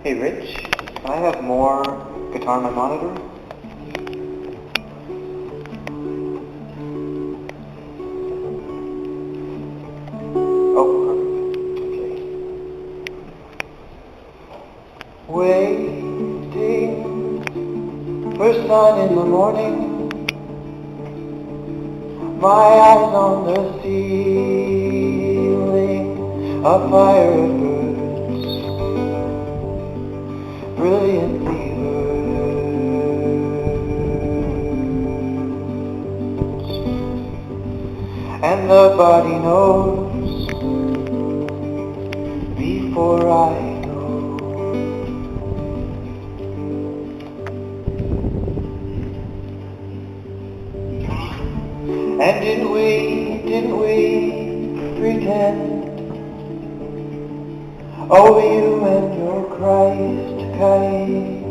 Hey Rich, can I have more guitar on my monitor? Oh, perfect. Okay. Waiting for sun in the morning, my eyes on the ceiling, a fire of birds, brilliantly birds, and the body knows before I know. And didn't we pretend? Oh, you and your Christ kite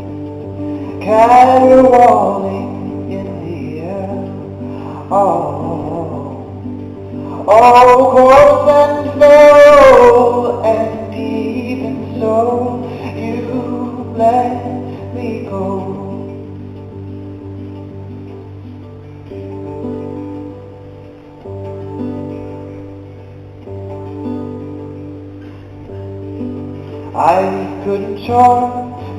caterwauling in the air. Oh, coarse and foul, and even so, you let me go. I couldn't charm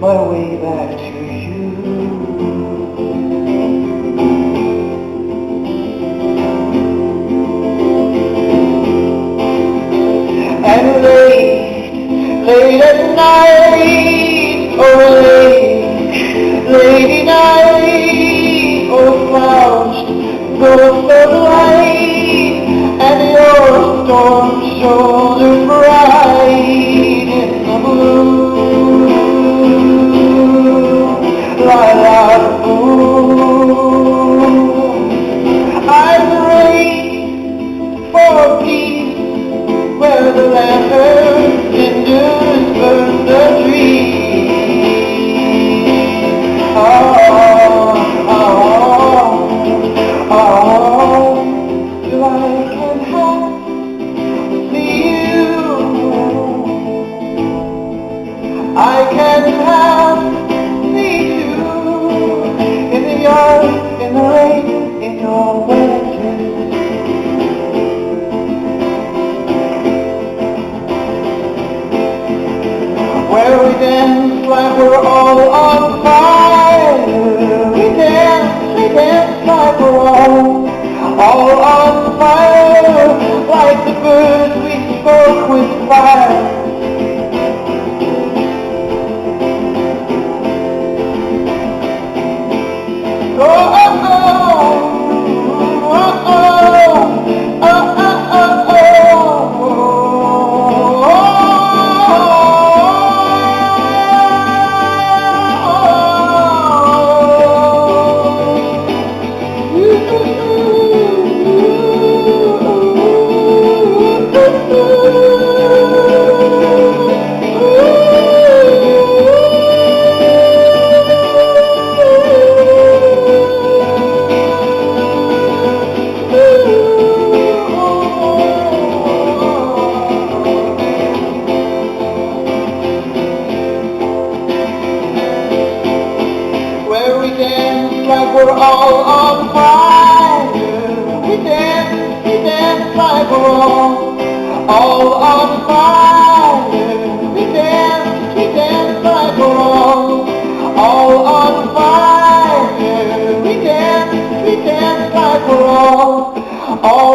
my way back to you. And late at night, oh lady night, oh flounced ghost of light, and your storm shoulder bright in the blue, lilac blue. I prayed for peace where the lantern cinders burn the tree. Till I can see you. I can see you in the yard, in the rain, in your wedding. Where we dance like we're all on fire. We dance like we're all on fire. Like the birds we spoke with fire. Oh, oh, oh, oh, oh, oh, oh, oh, where we dance like we're all on fire. We dance like we're all on fire. We dance like we're all on fire. We dance like we're all